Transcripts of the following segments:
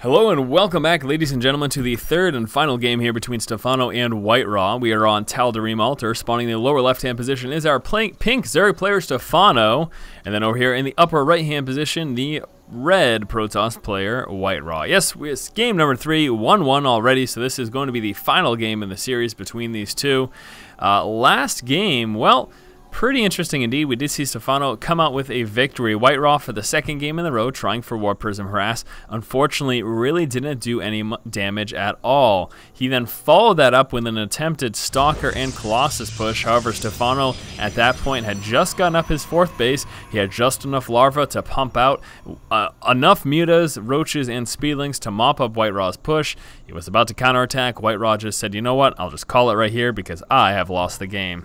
Hello and welcome back, ladies and gentlemen, to the third and final game here between Stephano and WhiteRa. We are on Tal'Darim Altar. Spawning in the lower left-hand position is our pink Zerg player Stephano, and then over here in the upper right-hand position, the red Protoss player WhiteRa. Yes, it's game number 3, 1-1 already, so this is going to be the final game in the series between these two. Last game, well, pretty interesting indeed. We did see Stephano come out with a victory. WhiteRa for the second game in a row, trying for Warp Prism Harass. Unfortunately, really didn't do any damage at all. He then followed that up with an attempted Stalker and Colossus push. However, Stephano at that point had just gotten up his 4th base. He had just enough larvae to pump out enough mutas, roaches, and speedlings to mop up WhiteRa's push. He was about to counterattack. WhiteRa just said, you know what, I'll just call it right here because I have lost the game.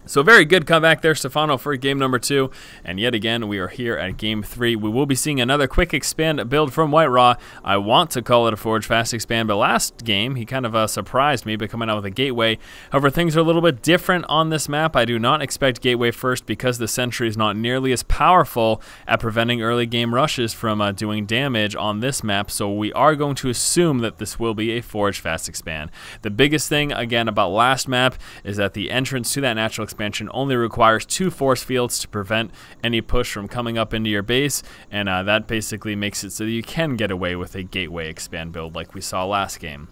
So very good comeback there, Stephano, for game number 2. And yet again, we are here at game 3. We will be seeing another quick expand build from WhiteRa. I want to call it a Forge Fast expand, but last game, he kind of surprised me by coming out with a Gateway. However, things are a little bit different on this map. I do not expect Gateway first because the Sentry is not nearly as powerful at preventing early game rushes from doing damage on this map. So we are going to assume that this will be a Forge Fast expand. The biggest thing, again, about last map is that the entrance to that natural expansion only requires 2 force fields to prevent any push from coming up into your base, and that basically makes it so that you can get away with a Gateway expand build like we saw last game.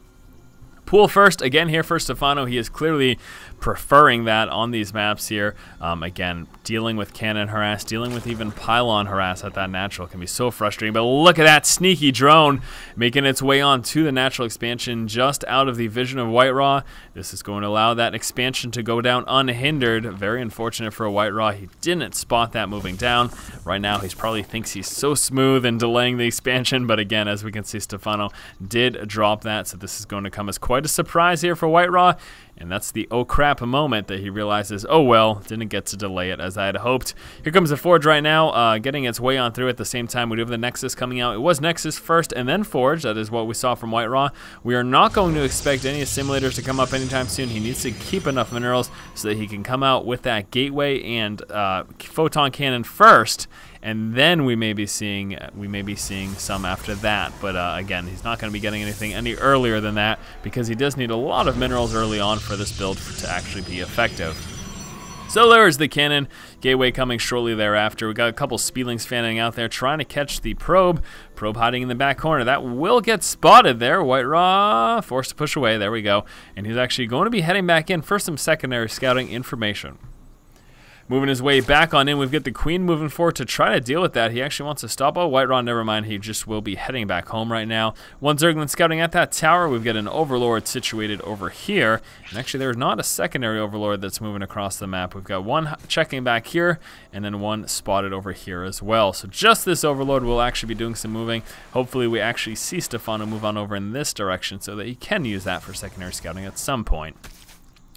Pool first, again here for Stephano. He is clearly preferring that on these maps here. Again, dealing with cannon harass, dealing with even pylon harass at that natural can be so frustrating. But look at that sneaky drone making its way on to the natural expansion just out of the vision of WhiteRa. This is going to allow that expansion to go down unhindered. Very unfortunate for WhiteRa. He didn't spot that moving down. Right now, he probably thinks he's so smooth in delaying the expansion. But again, as we can see, Stephano did drop that. So this is going to come as quite a surprise here for WhiteRa. And that's the oh crap moment that he realizes, oh well, didn't get to delay it as I had hoped. Here comes the Forge right now, getting its way on through at the same time. We do have the Nexus coming out. It was Nexus first and then Forge. That is what we saw from WhiteRa. We are not going to expect any assimilators to come up anytime soon. He needs to keep enough minerals so that he can come out with that Gateway and Photon Cannon first. And then we may be seeing some after that. But again, he's not going to be getting anything any earlier than that because he does need a lot of minerals early on for this build to actually be effective. So there's the cannon. Gateway coming shortly thereafter. We got a couple Speedlings fanning out there trying to catch the probe. Probe hiding in the back corner. That will get spotted there. WhiteRa forced to push away. There we go. And he's actually going to be heading back in for some secondary scouting information. Moving his way back on in, we've got the Queen moving forward to try to deal with that. He actually wants to stop. Oh, WhiteRa, never mind. He just will be heading back home right now. One Zergling scouting at that tower. We've got an Overlord situated over here. And actually, there's not a secondary Overlord that's moving across the map. We've got one checking back here, and then one spotted over here as well. So just this Overlord will actually be doing some moving. Hopefully, we actually see Stephano move on over in this direction so that he can use that for secondary scouting at some point.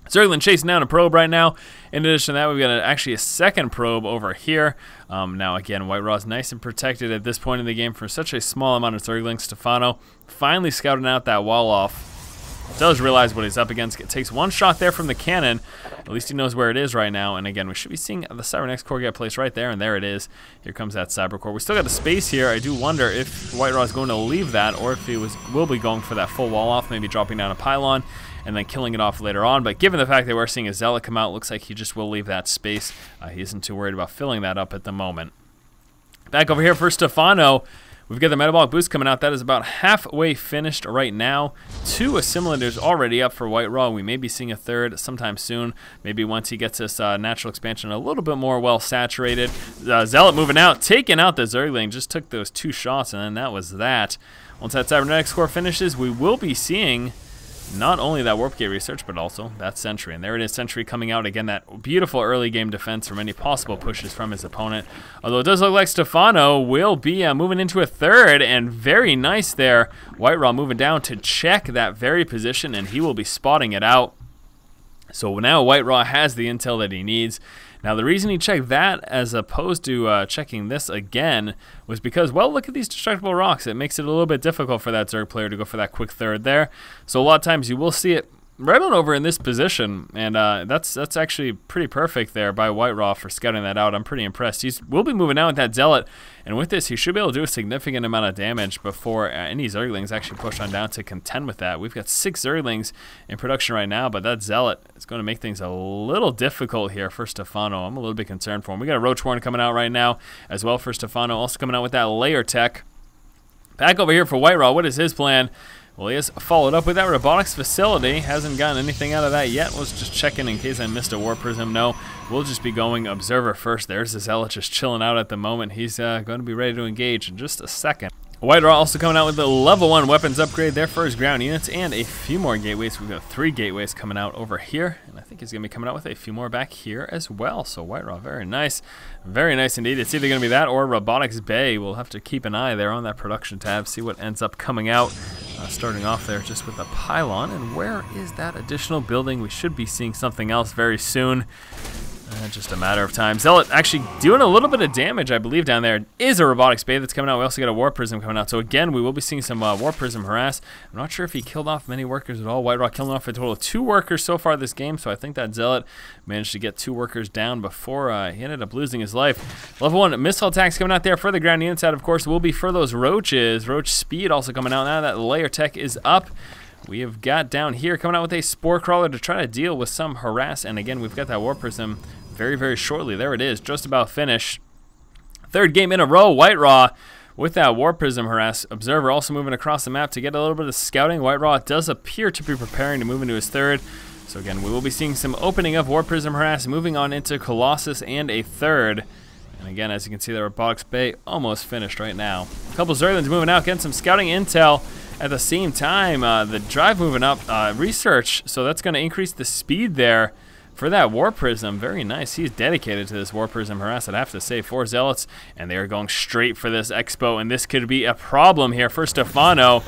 Zergling chasing down a probe right now. In addition to that, we've got actually a second probe over here. Now, again, WhiteRa's nice and protected at this point in the game for such a small amount of Zerglings. Stephano finally scouting out that wall off. Does realize what he's up against. It takes one shot there from the cannon. At least he knows where it is right now. And again, we should be seeing the Cybernex core get placed right there. And there it is. Here comes that Cyber core. We still got the space here. I do wonder if WhiteRa is going to leave that or if he will be going for that full wall off, maybe dropping down a pylon and then killing it off later on. But given the fact that we're seeing a Zealot come out, looks like he just will leave that space. He isn't too worried about filling that up at the moment. Back over here for Stephano. We've got the Metabolic Boost coming out. That is about halfway finished right now. 2 assimilators already up for WhiteRa. We may be seeing a third sometime soon. Maybe once he gets this natural expansion a little bit more well saturated. Zealot moving out, taking out the Zergling. Just took those 2 shots, and then that was that. Once that Cybernetic core finishes, we will be seeing not only that Warp Gate research, but also that Sentry. And there it is, Sentry coming out. Again, that beautiful early game defense from any possible pushes from his opponent. Although it does look like Stephano will be moving into a third, and very nice there. WhiteRa moving down to check that very position, and he will be spotting it out. So now WhiteRa has the intel that he needs. Now, the reason he checked that as opposed to checking this again was because, well, look at these destructible rocks. It makes it a little bit difficult for that Zerg player to go for that quick third there. So a lot of times you will see it right on over in this position, and that's actually pretty perfect there by WhiteRa for scouting that out. I'm pretty impressed. We'll be moving out with that Zealot, and with this, he should be able to do a significant amount of damage before any Zerglings actually push on down to contend with that. We've got 6 Zerglings in production right now, but that Zealot is going to make things a little difficult here for Stephano. I'm a little bit concerned for him. We got a Roach Warren coming out right now as well for Stephano, also coming out with that Layer Tech. Back over here for WhiteRa, what is his plan? Well, he has followed up with that robotics facility. Hasn't gotten anything out of that yet. Let's just check in case I missed a War Prism. No, we'll just be going Observer first. There's the Zealot just chilling out at the moment. He's going to be ready to engage in just a second. WhiteRa also coming out with the level 1 weapons upgrade there for his ground units and a few more gateways. We've got 3 gateways coming out over here, and I think he's going to be coming out with a few more back here as well. So WhiteRa, very nice indeed. It's either going to be that or Robotics Bay. We'll have to keep an eye there on that production tab, see what ends up coming out. Starting off there just with the pylon, and where is that additional building? We should be seeing something else very soon. Just a matter of time. Zealot actually doing a little bit of damage, I believe, down there. Is a Robotics Bay that's coming out. We also got a War Prism coming out. So again, we will be seeing some War Prism harass. I'm not sure if he killed off many workers at all. WhiteRa killing off a total of 2 workers so far this game. So I think that Zealot managed to get 2 workers down before he ended up losing his life. Level 1 missile attacks coming out there for the ground units. Out, of course, will be for those Roaches. Roach Speed also coming out now that Layer Tech is up. We have got down here coming out with a Spore Crawler to try to deal with some harass. And again, we've got that War Prism very shortly. There it is, just about finished. 3rd game in a row, WhiteRa with that War Prism harass. Observer also moving across the map to get a little bit of scouting. WhiteRa does appear to be preparing to move into his 3rd. So again, we will be seeing some opening of War Prism harass, moving on into Colossus and a 3rd. And again, as you can see, the Robotics Bay almost finished right now. A couple Zerglings moving out, getting some scouting intel. At the same time, the drive moving up, research, so that's going to increase the speed there for that War Prism. Very nice. He's dedicated to this War Prism harass, I'd have to say. 4 Zealots, and they are going straight for this Expo, and this could be a problem here for Stephano.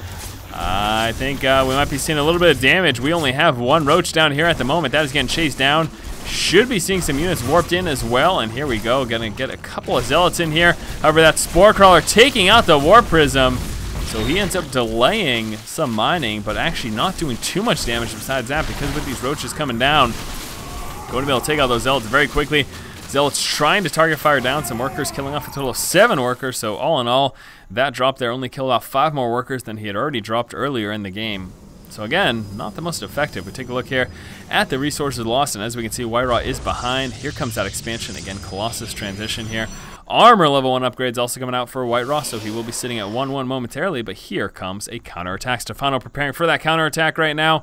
I think we might be seeing a little bit of damage. We only have 1 Roach down here at the moment. That is getting chased down. Should be seeing some units warped in as well, and here we go. Gonna get a couple of Zealots in here. However, that Spore Crawler taking out the War Prism. So he ends up delaying some mining, but actually not doing too much damage besides that, because with these Roaches coming down, going to be able to take out those Zealots very quickly. Zealots trying to target fire down some workers, killing off a total of 7 workers. So all in all, that drop there only killed off 5 more workers than he had already dropped earlier in the game. So again, not the most effective. We take a look here at the resources lost, and as we can see, WhiteRa is behind. Here comes that expansion. Again, Colossus transition here. Armor level 1 upgrades also coming out for WhiteRa, so he will be sitting at 1-1 momentarily, but here comes a counterattack. Stephano preparing for that counterattack right now.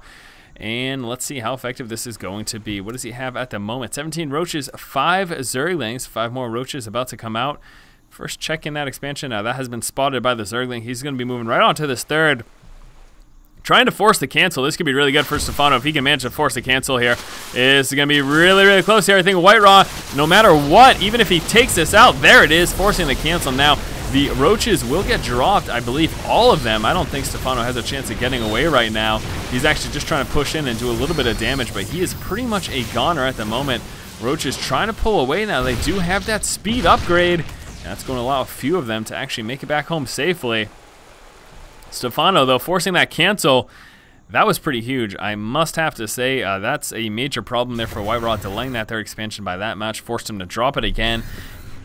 And let's see how effective this is going to be. What does he have at the moment? 17 Roaches, 5 Zerglings, 5 more Roaches about to come out. First check in that expansion. Now that has been spotted by the Zergling. He's going to be moving right on to this 3rd. Trying to force the cancel. This could be really good for Stephano if he can manage to force the cancel here. It's going to be really close here. I think WhiteRa, no matter what, even if he takes this out, there it is, forcing the cancel now. The Roaches will get dropped, I believe, all of them. I don't think Stephano has a chance of getting away right now. He's actually just trying to push in and do a little bit of damage, but he is pretty much a goner at the moment. Roaches trying to pull away now. They do have that speed upgrade. That's going to allow a few of them to actually make it back home safely. Stephano, though, forcing that cancel, that was pretty huge. I must have to say that's a major problem there for WhiteRa, delaying that 3rd expansion by that much, forced him to drop it again.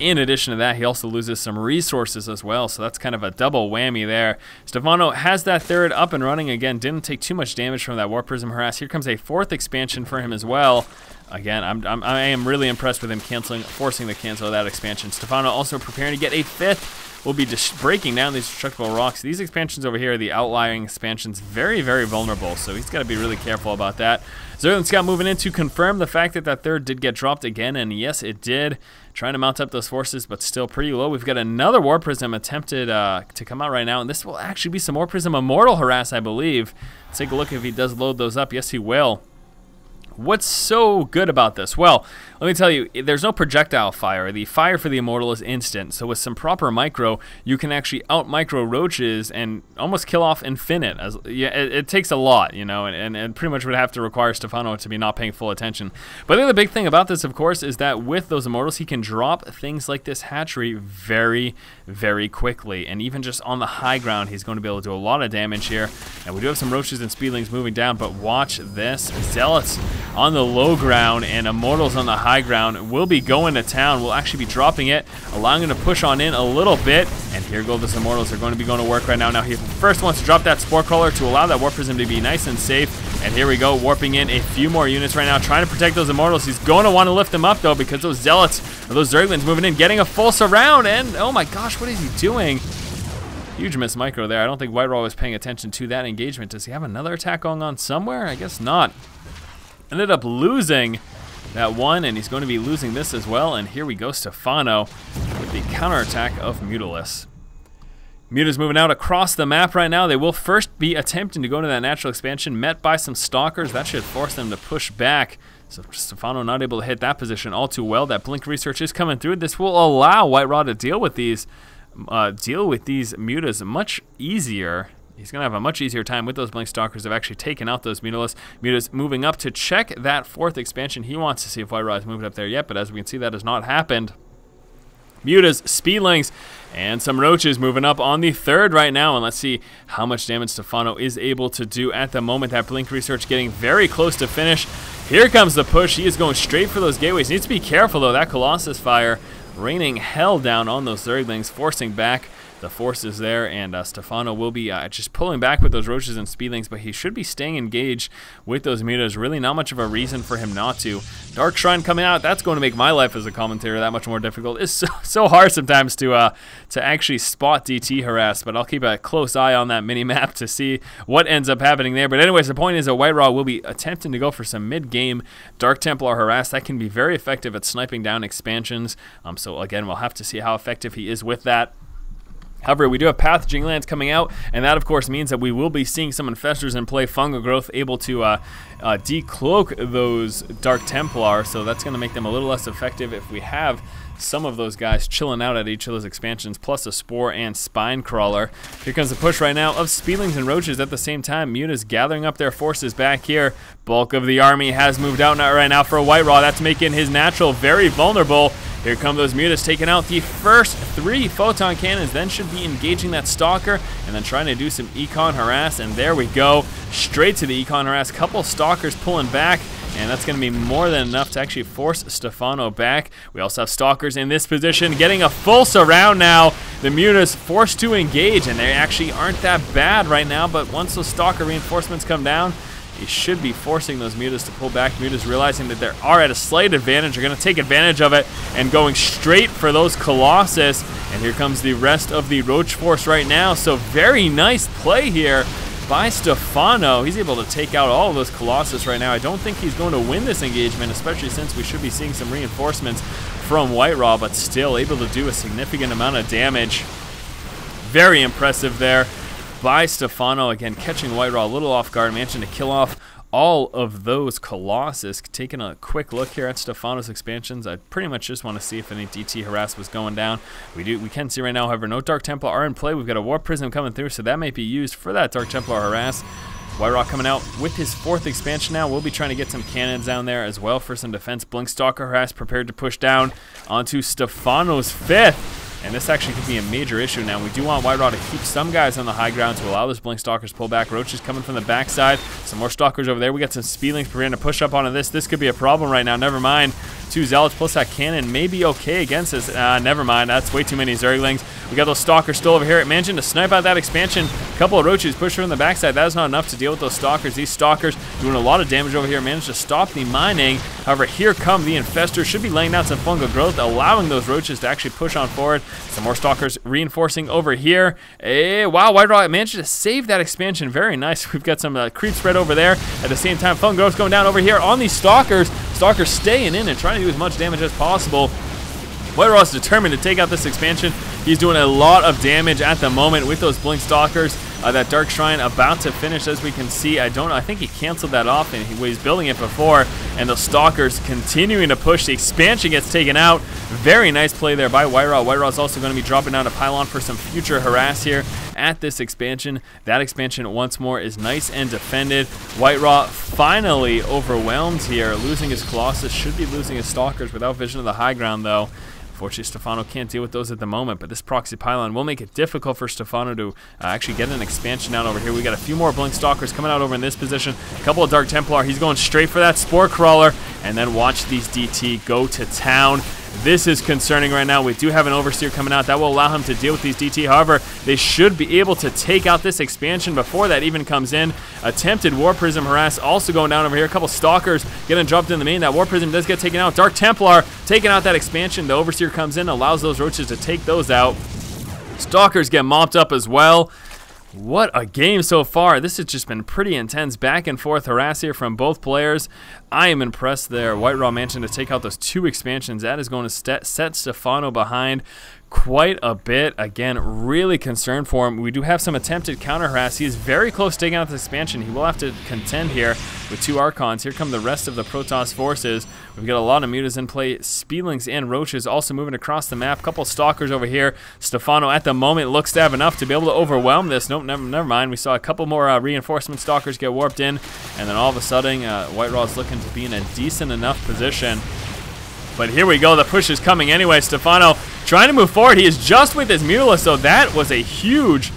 In addition to that, he also loses some resources as well, so that's kind of a double whammy there. Stephano has that 3rd up and running again, didn't take too much damage from that War Prism harass. Here comes a 4th expansion for him as well. Again, I am really impressed with him forcing the cancel of that expansion. Stephano also preparing to get a 5th. We'll be just breaking down these destructible rocks. These expansions over here, the outlying expansions, very vulnerable, so he's got to be really careful about that. Zerglings Scout moving in to confirm the fact that that 3rd did get dropped again, and yes, it did. Trying to mount up those forces, but still pretty low. We've got another War Prism attempted to come out right now, and this will actually be some War Prism Immortal harass, I believe. Let's take a look if he does load those up. Yes, he will. What's so good about this? Well, let me tell you, there's no projectile fire. The fire for the Immortal is instant, so with some proper micro, you can actually out-micro roaches and almost kill off Infinite. It takes a lot, you know, and pretty much would have to require Stephano to be not paying full attention. But I think the big thing about this, of course, is that with those Immortals, he can drop things like this hatchery very, very quickly. And even just on the high ground, he's going to be able to do a lot of damage here. And we do have some roaches and speedlings moving down, but watch this. Zealots on the low ground and Immortals on the high ground will be going to town. We'll actually be dropping it, allowing him to push on in a little bit. And here go the Immortals. They're going to be going to work right now. Now he first wants to drop that Spore Crawler to allow that Warp Prism to be nice and safe. And here we go, warping in a few more units right now, trying to protect those Immortals. He's going to want to lift them up, though, because those Zealots, or those Zerglings moving in, getting a full surround. And, oh my gosh, what is he doing? Huge miss micro there. I don't think WhiteRa was paying attention to that engagement. Does he have another attack going on somewhere? I guess not. Ended up losing that one, and he's going to be losing this as well. And here we go, Stephano with the counterattack of Mutalisk. Muta's moving out across the map right now. They will first be attempting to go into that natural expansion, met by some Stalkers. That should force them to push back. So Stephano not able to hit that position all too well. That Blink research is coming through. This will allow WhiteRa to deal with these Mutas much easier. He's going to have a much easier time with those Blink Stalkers. They've actually taken out those Mutas moving up to check that fourth expansion. He wants to see if WhiteRa has moved up there yet, but as we can see, that has not happened. Mutas, Speedlings, and some Roaches moving up on the third right now. And let's see how much damage Stephano is able to do at the moment. That Blink research getting very close to finish. Here comes the push. He is going straight for those gateways. Needs to be careful, though. That Colossus fire raining hell down on those Zerglings, forcing back the forces there, and Stephano will be just pulling back with those Roaches and Speedlings, but he should be staying engaged with those Mutas. Really not much of a reason for him not to. Dark Shrine coming out, that's going to make my life as a commentator that much more difficult. It's so hard sometimes to actually spot DT harass, but I'll keep a close eye on that mini-map to see what ends up happening there. But anyways, the point is that WhiteRa will be attempting to go for some mid-game Dark Templar harass. That can be very effective at sniping down expansions. So again, we'll have to see how effective he is with that. However, we do have Pathaging Lands coming out, and that, of course, means that we will be seeing some Infestors in play, Fungal Growth, able to decloak those Dark Templar, so that's going to make them a little less effective if we have some of those guys chilling out at each of those expansions, plus a Spore and Spine Crawler. Here comes the push right now of Speedlings and Roaches at the same time. Muta's gathering up their forces back here. Bulk of the army has moved out right now for WhiteRa. That's making his natural very vulnerable. Here come those Mutas taking out the first 3 Photon Cannons, then should be engaging that Stalker, and then trying to do some Econ Harass, and there we go. Straight to the Econ Harass. Couple Stalkers pulling back, and that's going to be more than enough to actually force Stephano back. We also have Stalkers in this position, getting a full surround now. The Mutas forced to engage, and they actually aren't that bad right now, but once those Stalker reinforcements come down, he should be forcing those Mutas to pull back. Mutas realizing that they are at a slight advantage. They're going to take advantage of it and going straight for those Colossus. And here comes the rest of the Roach Force right now. So very nice play here by Stephano. He's able to take out all of those Colossus right now. I don't think he's going to win this engagement, especially since we should be seeing some reinforcements from WhiteRa, but still able to do a significant amount of damage. Very impressive there by Stephano, again catching WhiteRa a little off guard, managing to kill off all of those Colossus. Taking a quick look here at Stephano's expansions, I pretty much just want to see if any DT harass was going down. We can see right now, however, no Dark Templar are in play. We've got a Warp Prism coming through, so that may be used for that Dark Templar harass. WhiteRa coming out with his 4th expansion now. We'll be trying to get some cannons down there as well for some defense. Blink Stalker harass prepared to push down onto Stephano's 5th. And this actually could be a major issue now. We do want WhiteRa to keep some guys on the high ground to allow those Blink Stalkers pull back. Roaches coming from the backside. Some more Stalkers over there. We got some Speedlings preparing to push up onto this. This could be a problem right now. Never mind. 2 Zealots plus that cannon may be okay against this. Never mind. That's way too many Zerglings. We got those Stalkers still over here. Managing to snipe out that expansion. A couple of Roaches push from the backside. That is not enough to deal with those Stalkers. These Stalkers doing a lot of damage over here. Managed to stop the mining. However, here come the Infestors. Should be laying down some Fungal Growth, allowing those Roaches to actually push on forward. Some more Stalkers reinforcing over here. Wow, WhiteRa managed to save that expansion. Very nice. We've got some creep spread over there. At the same time, Fungal Growth going down over here on these Stalkers. Stalkers staying in and trying to do as much damage as possible. WhiteRa is determined to take out this expansion. He's doing a lot of damage at the moment with those Blink Stalkers. That Dark Shrine about to finish, as we can see. I think he canceled that off, and he was building it before, and the Stalkers continuing to push. The expansion gets taken out. Very nice play there by WhiteRa. WhiteRa is also going to be dropping down a pylon for some future harass here at this expansion. That expansion once more is nice and defended. WhiteRa finally overwhelmed here, losing his Colossus, should be losing his Stalkers without vision of the high ground though. Unfortunately, Stephano can't deal with those at the moment, but this proxy pylon will make it difficult for Stephano to actually get an expansion down over here. We got a few more Blink Stalkers coming out over in this position. A couple of Dark Templar. He's going straight for that Spore Crawler, and then watch these DT go to town. This is concerning right now. We do have an Overseer coming out. That will allow him to deal with these DT. However, they should be able to take out this expansion before that even comes in. Attempted War Prism harass also going down over here. A couple Stalkers getting dropped in the main. That War Prism does get taken out. Dark Templar taking out that expansion. The Overseer comes in, allows those roaches to take those out. Stalkers get mopped up as well. What a game so far. This has just been pretty intense back and forth harass here from both players. I am impressed there. WhiteRa managing to take out those 2 expansions. That is going to set Stephano behind quite a bit. Again, really concerned for him. We do have some attempted counter harass. He is very close to taking out this expansion. He will have to contend here with 2 Archons. Here come the rest of the Protoss forces. We've got a lot of Mutas in play. Speedlings and Roaches also moving across the map. Couple Stalkers over here. Stephano at the moment looks to have enough to be able to overwhelm this. Nope, never mind. We saw a couple more reinforcement Stalkers get warped in, and then all of a sudden WhiteRa is looking to be in a decent enough position. But here we go. The push is coming anyway. Stephano trying to move forward. He is just with his Mutalisk, so that was a huge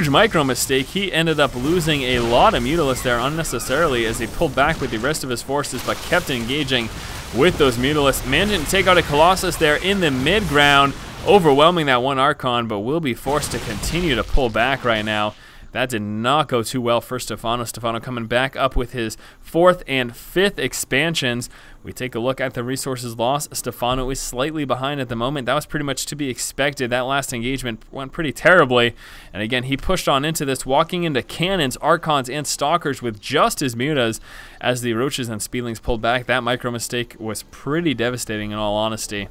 micro mistake. He ended up losing a lot of Mutalisk there unnecessarily as he pulled back with the rest of his forces, but kept engaging with those Mutalisks. Managing to take out a Colossus there in the mid-ground, overwhelming that 1 Archon, but will be forced to continue to pull back right now. That did not go too well for Stephano. Stephano coming back up with his 4th and 5th expansions. We take a look at the resources lost. Stephano is slightly behind at the moment. That was pretty much to be expected. That last engagement went pretty terribly. And again, he pushed on into this, walking into cannons, Archons, and Stalkers with just his Mutas as the Roaches and Speedlings pulled back. That micro mistake was pretty devastating in all honesty.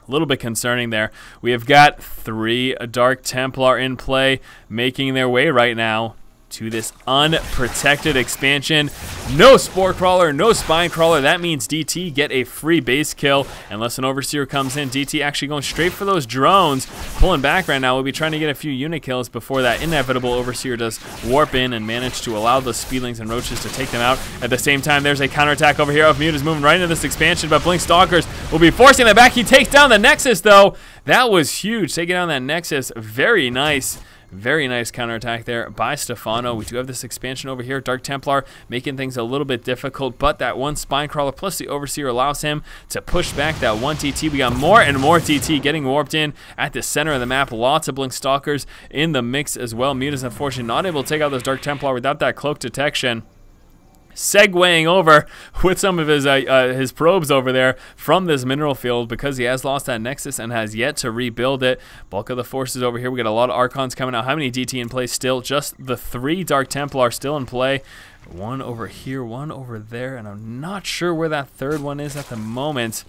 A little bit concerning there. We have got 3 Dark Templar in play, making their way right now to this unprotected expansion. No Spore Crawler, no Spine Crawler. That means DT get a free base kill unless an Overseer comes in. DT actually going straight for those drones. Pulling back right now. We'll be trying to get a few unit kills before that inevitable Overseer does warp in and manage to allow the Speedlings and Roaches to take them out. At the same time, there's a counterattack over here of Mutas moving right into this expansion, but Blink Stalkers will be forcing them back. He takes down the Nexus though. That was huge. Taking down that Nexus. Very nice. Very nice counterattack there by Stephano. We do have this expansion over here. Dark Templar making things a little bit difficult, but that 1 Spine Crawler plus the Overseer allows him to push back that 1 TT. We got more and more TT getting warped in at the center of the map. Lots of Blink Stalkers in the mix as well. Mutas, unfortunately, not able to take out those Dark Templar without that cloak detection. Segueing over with some of his probes over there from this mineral field because he has lost that Nexus and has yet to rebuild it. Bulk of the forces over here. We got a lot of Archons coming out. How many DT in play still? Just the 3 Dark Templar still in play. 1 over here, 1 over there, and I'm not sure where that 3rd one is at the moment.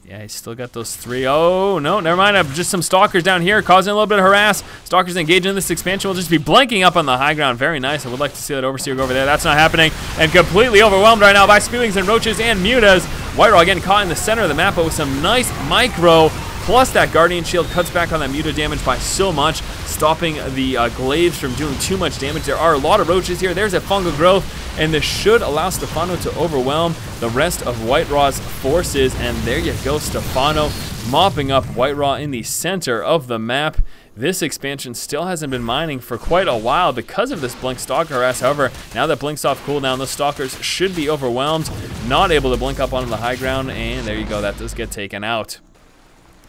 Yeah, he's still got those 3. Oh, no, never mind. Just some Stalkers down here causing a little bit of harass. Stalkers engaging in this expansion will just be blanking up on the high ground. Very nice. I would like to see that Overseer go over there. That's not happening. And completely overwhelmed right now by Speedlings and Roaches and Mutas. WhiteRa again caught in the center of the map, but with some nice micro. Plus that Guardian Shield cuts back on that Muta damage by so much, stopping the Glaives from doing too much damage. There are a lot of Roaches here. There's a Fungal Growth, and this should allow Stephano to overwhelm the rest of WhiteRa's forces. And there you go, Stephano mopping up WhiteRa in the center of the map. This expansion still hasn't been mining for quite a while because of this Blink Stalker harass. However, now that Blink's off cooldown, the Stalkers should be overwhelmed, not able to blink up onto the high ground, and there you go, that does get taken out.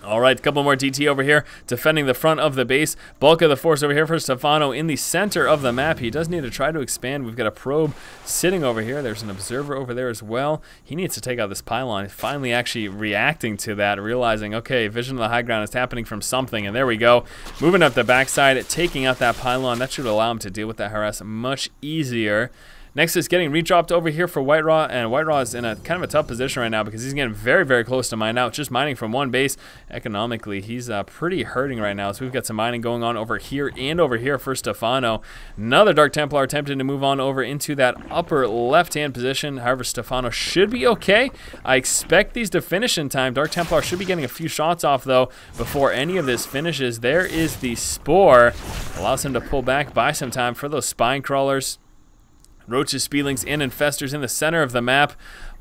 All right, a couple more DT over here, defending the front of the base. Bulk of the force over here for Stephano in the center of the map. He does need to try to expand. We've got a probe sitting over here. There's an observer over there as well. He needs to take out this pylon. Finally actually reacting to that, realizing, okay, vision of the high ground is happening from something, and there we go. Moving up the backside, taking out that pylon. That should allow him to deal with that harass much easier. Next is getting redropped over here for WhiteRa, and WhiteRa is in a kind of a tough position right now because he's getting very, very close to mine out. Just mining from one base. Economically, he's pretty hurting right now. So we've got some mining going on over here and over here for Stephano. Another Dark Templar attempting to move on over into that upper left-hand position. However, Stephano should be okay. I expect these to finish in time. Dark Templar should be getting a few shots off, though, before any of this finishes. There is the Spore. Allows him to pull back, buy some time for those Spine Crawlers. Roaches, Speedlings, and Infestors in the center of the map.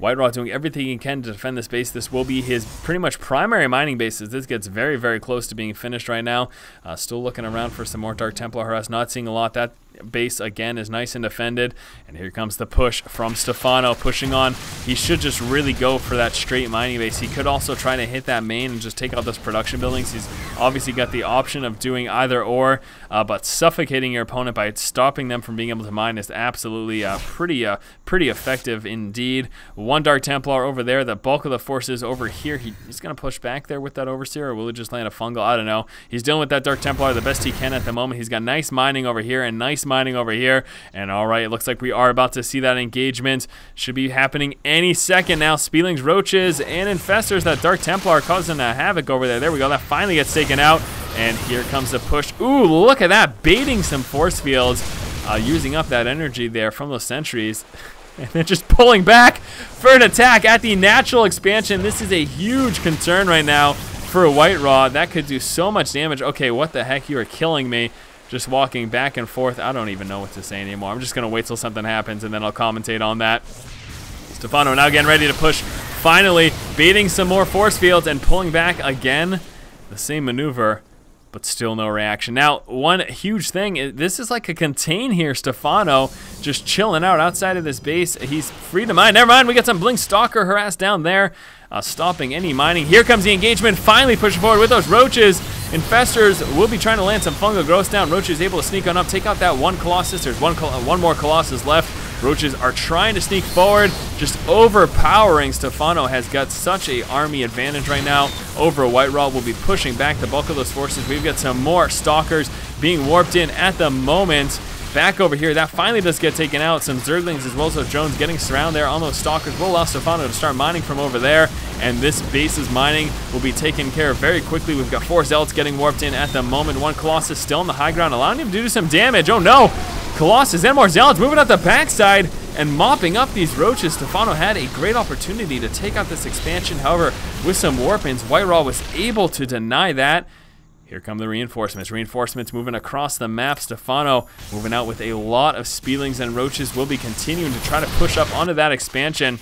WhiteRa doing everything he can to defend this base. This will be his pretty much primary mining base as this gets very, very close to being finished right now. Still looking around for some more Dark Templar harass. Not seeing a lot. That base, again, is nice and defended. And here comes the push from Stephano, pushing on. He should just really go for that straight mining base. He could also try to hit that main and just take out those production buildings. He's obviously got the option of doing either or, but suffocating your opponent by stopping them from being able to mine is absolutely pretty effective indeed. One Dark Templar over there. The bulk of the forces over here. He's going to push back there with that Overseer, or will he just land a fungal? I don't know. He's dealing with that Dark Templar the best he can at the moment. He's got nice mining over here and nice mining over here. And all right, it looks like we are about to see that engagement. Should be happening any second now. Speedlings, Roaches, and Infestors. That Dark Templar causing a havoc over there. There we go. That finally gets taken out. And here comes the push. Ooh, look at that. Baiting some force fields. Using up that energy there from those sentries. And then just pulling back for an attack at the natural expansion. This is a huge concern right now for WhiteRa. That could do so much damage. Okay, what the heck? You are killing me. Just walking back and forth. I don't even know what to say anymore. I'm just going to wait till something happens and then I'll commentate on that. Stephano now getting ready to push. Finally, baiting some more force fields and pulling back again. The same maneuver, but still no reaction. Now, one huge thing, this is like a contain here. Stephano just chilling out outside of this base. He's free to mine. Never mind, we got some Blink Stalker harass down there, stopping any mining. Here comes the engagement, finally pushing forward with those Roaches. Infestors will be trying to land some fungal growth down. Roaches able to sneak on up, take out that one Colossus. There's one more Colossus left. Roaches are trying to sneak forward, just overpowering. Stephano has got such a army advantage right now over WhiteRa. Will be pushing back the bulk of those forces. We've got some more Stalkers being warped in at the moment. Back over here, that finally does get taken out. Some Zerglings as well as those drones getting surrounded there on those Stalkers will allow Stephano to start mining from over there. And this base's mining will be taken care of very quickly. We've got 4 Zealots getting warped in at the moment. One Colossus still on the high ground, allowing him to do some damage. Oh no! Colossus and more Zealots moving out the backside and mopping up these Roaches. Stephano had a great opportunity to take out this expansion. However, with some warp-ins, WhiteRa was able to deny that. Here come the reinforcements. Reinforcements moving across the map. Stephano moving out with a lot of Speedlings, and Roaches will be continuing to try to push up onto that expansion.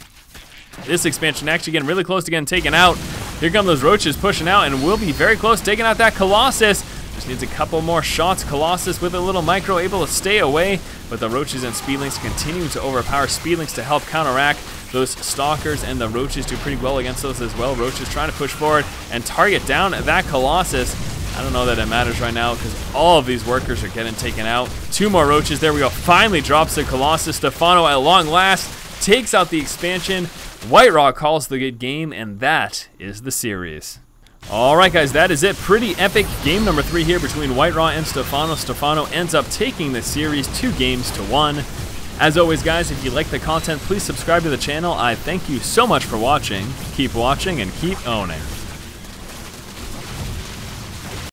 This expansion actually getting really close to getting taken out. Here come those Roaches pushing out, and will be very close to taking out that Colossus. Just needs a couple more shots. Colossus with a little micro able to stay away, but the Roaches and Speedlings continue to overpower Speedlings to help counteract those Stalkers, and the Roaches do pretty well against those as well. Roaches trying to push forward and target down that Colossus. I don't know that it matters right now because all of these workers are getting taken out. 2 more Roaches. There we go. Finally drops the Colossus. Stephano at long last takes out the expansion. WhiteRa calls the good game, and that is the series. Alright guys, that is it. Pretty epic game number 3 here between WhiteRa and Stephano. Stephano ends up taking the series 2-1. As always guys, if you like the content, please subscribe to the channel. I thank you so much for watching. Keep watching and keep owning.